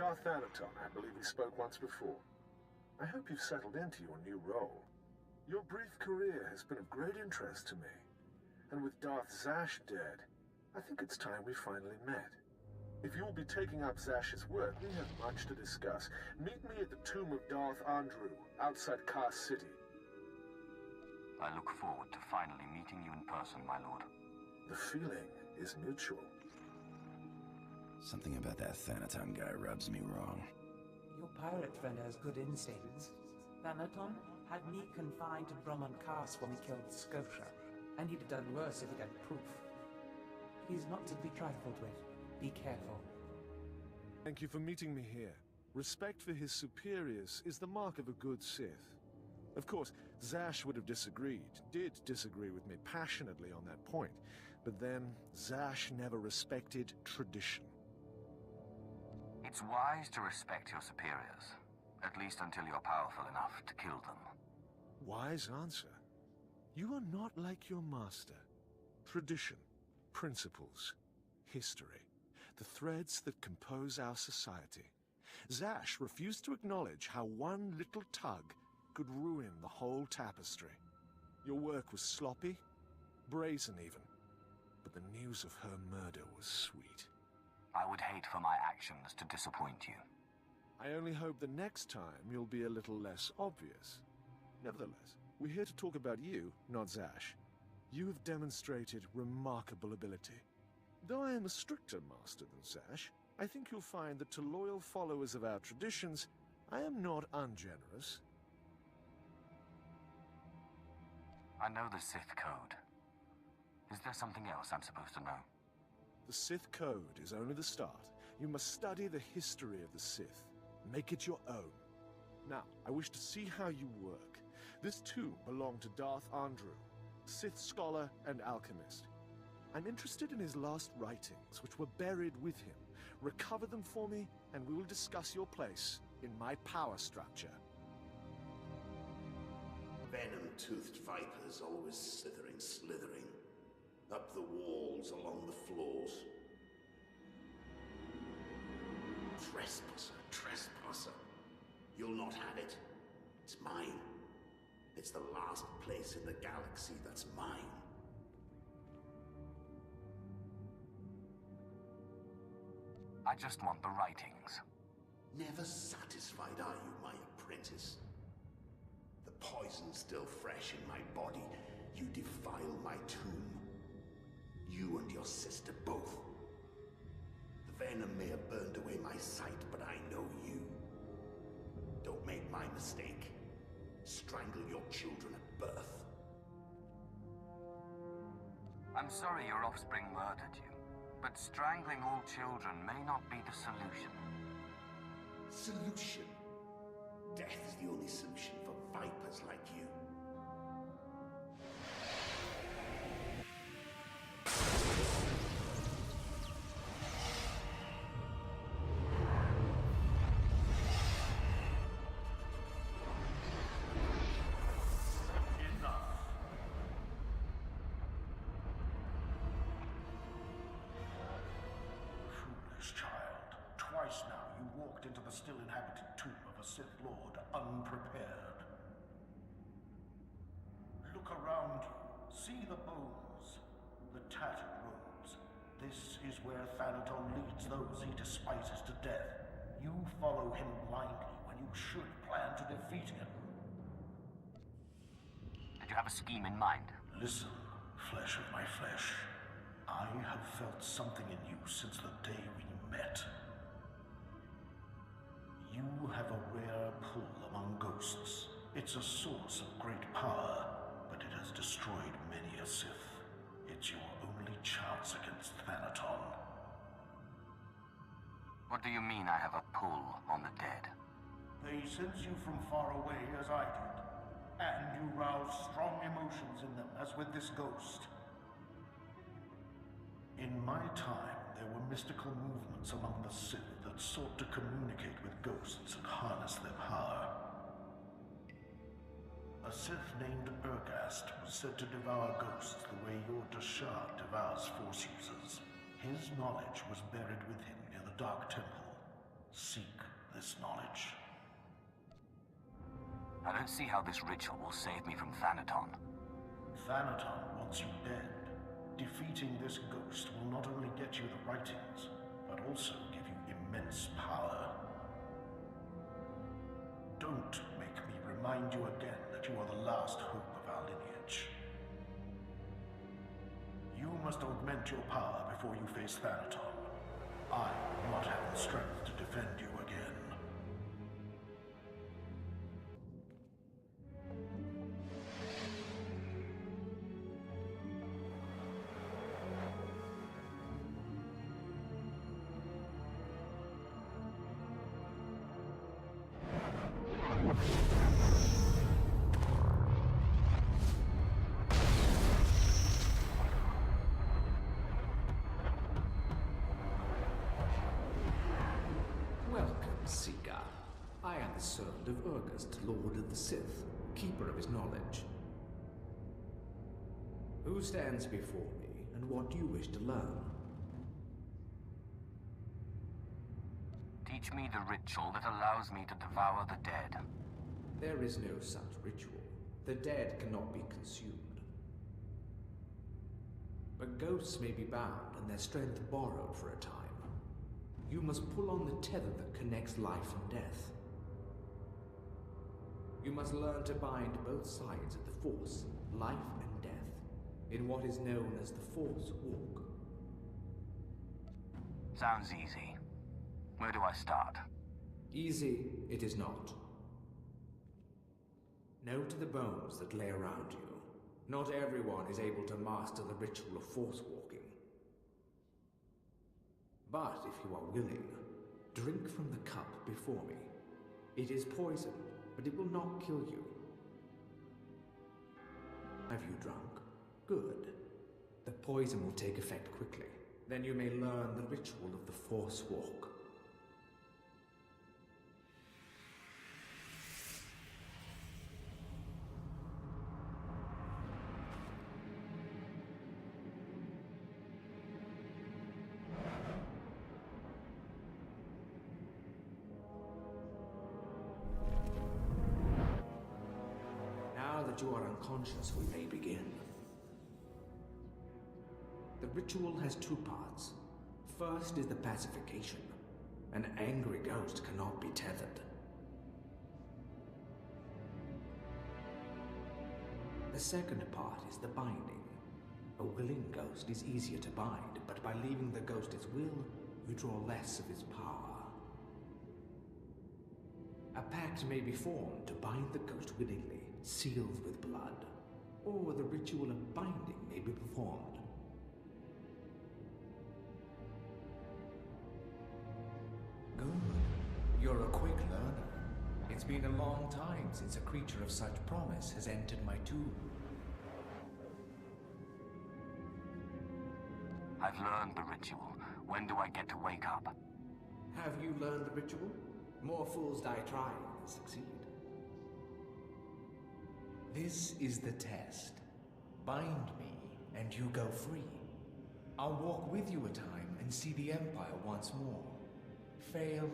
Darth Thanaton, I believe we spoke once before. I hope you've settled into your new role. Your brief career has been of great interest to me. And with Darth Zash dead, I think it's time we finally met. If you will be taking up Zash's work, we have much to discuss. Meet me at the tomb of Darth Andrew, outside Kar City. I look forward to finally meeting you in person, my lord. The feeling is mutual. Something about that Thanaton guy rubs me wrong. Your pirate friend has good instincts. Thanaton had me confined to Brahman Cast when we killed Scotia, and he'd have done worse if he'd had proof. He's not to be trifled with. Be careful. Thank you for meeting me here. Respect for his superiors is the mark of a good Sith. Of course, Zash would have did disagree with me passionately on that point, but then Zash never respected tradition. It's wise to respect your superiors, at least until you're powerful enough to kill them. Wise answer. You are not like your master. Tradition, principles, history, the threads that compose our society. Zash refused to acknowledge how one little tug could ruin the whole tapestry. Your work was sloppy, brazen even, but the news of her murder was sweet. I would hate for my actions to disappoint you. I only hope the next time you'll be a little less obvious. Nevertheless, we're here to talk about you, not Zash. You have demonstrated remarkable ability. Though I am a stricter master than Zash, I think you'll find that to loyal followers of our traditions, I am not ungenerous. I know the Sith code. Is there something else I'm supposed to know? The Sith code is only the start. You must study the history of the Sith. Make it your own. Now, I wish to see how you work. This tomb belonged to Darth Andrew, Sith scholar and alchemist. I'm interested in his last writings, which were buried with him. Recover them for me, and we will discuss your place in my power structure. Venom-toothed vipers always slithering. Up the walls, along the floors. Trespasser. You'll not have it. It's mine. It's the last place in the galaxy that's mine. I just want the writings. Never satisfied are you, my apprentice? The poison's still fresh in my body. You defile my tomb. You and your sister both. The venom may have burned away my sight, but I know you. Don't make my mistake. Strangle your children at birth. I'm sorry your offspring murdered you, but strangling all children may not be the solution. Solution? Death is the only solution for vipers like you. Twice now you walked into the still-inhabited tomb of a Sith Lord unprepared. Look around you. See the bones, the tattered robes. This is where Thanaton leads those he despises to death. You follow him blindly when you should plan to defeat him. Did you have a scheme in mind? Listen, flesh of my flesh. I have felt something in you since the day we met. You have a rare pull among ghosts. It's a source of great power, but it has destroyed many a Sith. It's your only chance against Thanaton. What do you mean I have a pull on the dead? They sense you from far away as I did, and you rouse strong emotions in them as with this ghost. In my time, there were mystical movements among the Sith that sought to communicate with ghosts and harness their power. A Sith named Urgast was said to devour ghosts the way your Dashar devours Force users. His knowledge was buried with him near the Dark Temple. Seek this knowledge. I don't see how this ritual will save me from Thanaton. Thanaton wants you dead. Defeating this ghost will not only get you the writings, but also give you immense power. Don't make me remind you again that you are the last hope of our lineage. You must augment your power before you face Thanaton. I will not have the strength to defend you again. Seeker. I am the servant of Urgust, Lord of the Sith, keeper of his knowledge. Who stands before me, and what do you wish to learn? Teach me the ritual that allows me to devour the dead. There is no such ritual. The dead cannot be consumed. But ghosts may be bound and their strength borrowed for a time. You must pull on the tether that connects life and death. You must learn to bind both sides of the Force, life and death, in what is known as the Force Walk. Sounds easy. Where do I start? Easy it is not. Know to the bones that lay around you. Not everyone is able to master the ritual of Force walking. But if you are willing, drink from the cup before me. It is poison, but it will not kill you. Have you drunk? Good. The poison will take effect quickly. Then you may learn the ritual of the Force Walk. Now that you are unconscious, we may begin. The ritual has two parts. First is the pacification. An angry ghost cannot be tethered. The second part is the binding. A willing ghost is easier to bind, but by leaving the ghost its will, you draw less of its power. A pact may be formed to bind the ghost willingly, sealed with blood, or the ritual of binding may be performed. Good. You're a quick learner. It's been a long time since a creature of such promise has entered my tomb. I've learned the ritual. When do I get to wake up? Have you learned the ritual? More fools die trying than succeed. This is the test. Bind me, and you go free. I'll walk with you a time and see the Empire once more. Fail,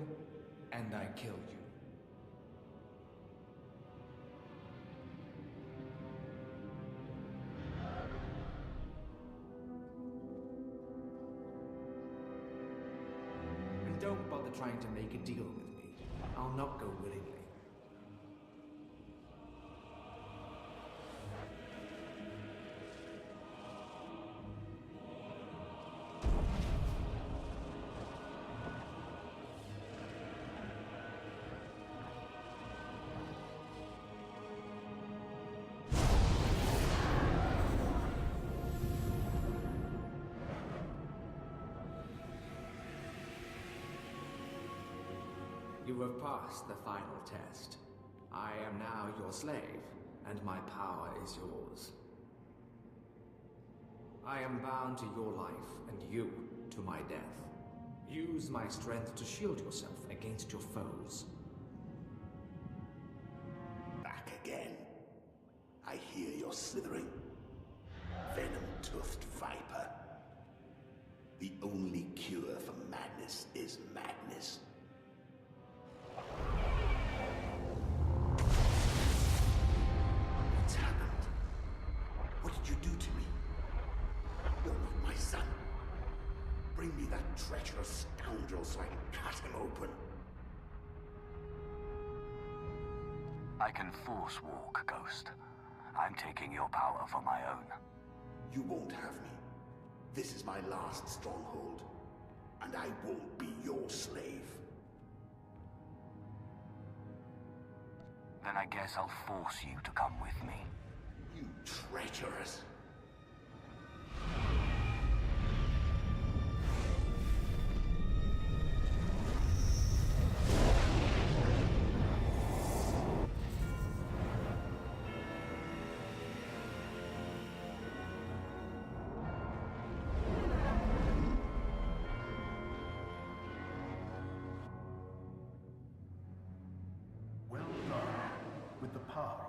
and I kill you. And don't bother trying to make a deal with me. I'll not go willingly. You have passed the final test. I am now your slave, and my power is yours. I am bound to your life, and you to my death. Use my strength to shield yourself against your foes. Back again. I hear you're slithering. Venom-toothed viper. The only cure for madness is madness. Bring me that treacherous scoundrel so I can cut him open. I can force walk, Ghost. I'm taking your power for my own. You won't have me. This is my last stronghold, and I won't be your slave. Then I guess I'll force you to come with me. You treacherous...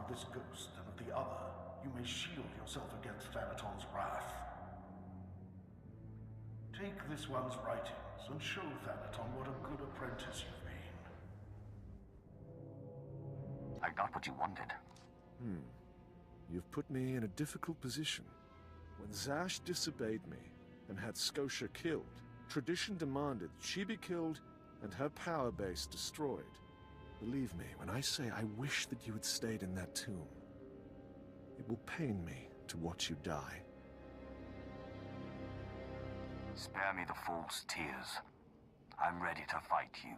This ghost and of the other, you may shield yourself against Thanaton's wrath. Take this one's writings and show Thanaton what a good apprentice you've been. I got what you wanted. You've put me in a difficult position. When Zash disobeyed me and had Scotia killed, tradition demanded that she be killed and her power base destroyed. Believe me when I say I wish that you had stayed in that tomb. It will pain me to watch you die. Spare me the false tears. I'm ready to fight you.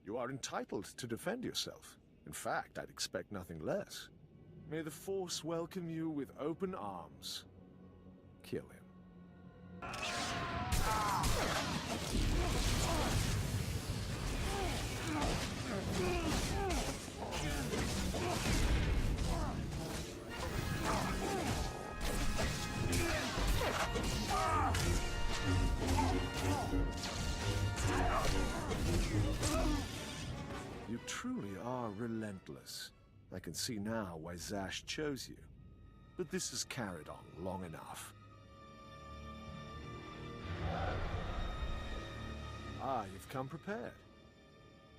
You are entitled to defend yourself. In fact, I'd expect nothing less. May the Force welcome you with open arms. Kill him. You truly are relentless. I can see now why Zash chose you. But this has carried on long enough. Ah, you've come prepared.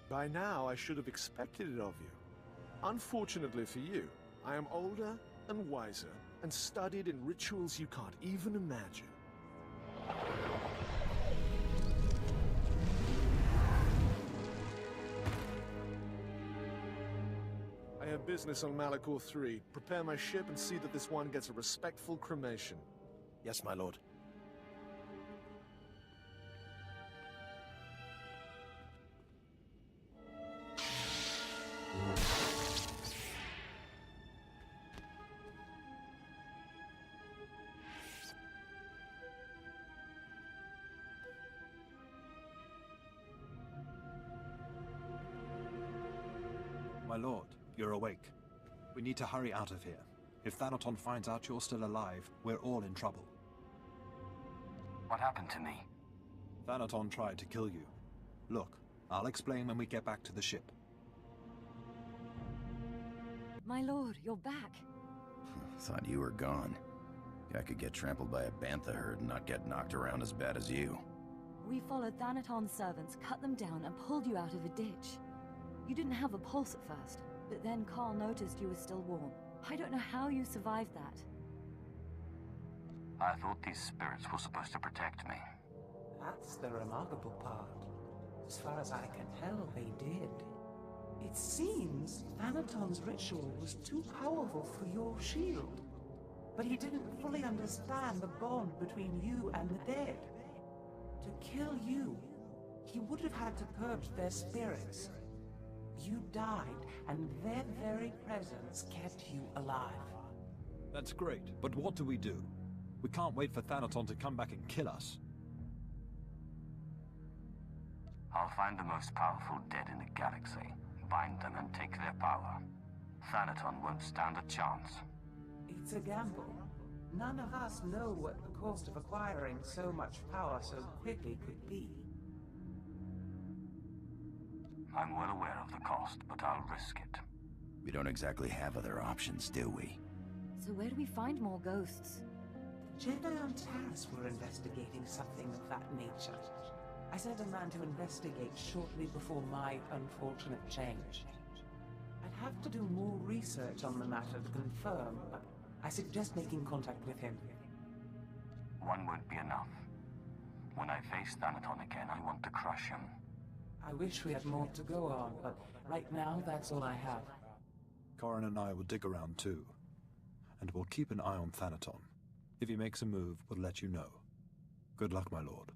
By now, I should have expected it of you. Unfortunately for you, I am older and wiser, and studied in rituals you can't even imagine. I have business on Malachor 3. Prepare my ship and see that this one gets a respectful cremation. Yes, my lord. My lord, you're awake. We need to hurry out of here. If Thanaton finds out you're still alive, we're all in trouble. What happened to me? Thanaton tried to kill you. Look, I'll explain when we get back to the ship. My lord, you're back. Thought you were gone. I could get trampled by a bantha herd and not get knocked around as bad as you. We followed Thanaton's servants, cut them down, and pulled you out of a ditch. You didn't have a pulse at first, but then Carl noticed you were still warm. I don't know how you survived that. I thought these spirits were supposed to protect me. That's the remarkable part. As far as I can tell, they did. It seems Thanaton's ritual was too powerful for your shield. But he didn't fully understand the bond between you and the dead. To kill you, he would have had to purge their spirits. You died, and their very presence kept you alive. That's great, but what do? We can't wait for Thanaton to come back and kill us. I'll find the most powerful dead in the galaxy, bind them and take their power. Thanaton won't stand a chance. It's a gamble. None of us know what the cost of acquiring so much power so quickly could be. I'm well aware of the cost, but I'll risk it. We don't exactly have other options, do we? So where do we find more ghosts? Jedi on Taris were investigating something of that nature. I sent a man to investigate shortly before my unfortunate change. I'd have to do more research on the matter to confirm, but I suggest making contact with him. One won't be enough. When I face Thanaton again, I want to crush him. I wish we had more to go on, but right now that's all I have. Corrin and I will dig around too. And we'll keep an eye on Thanaton. If he makes a move, we'll let you know. Good luck, my lord.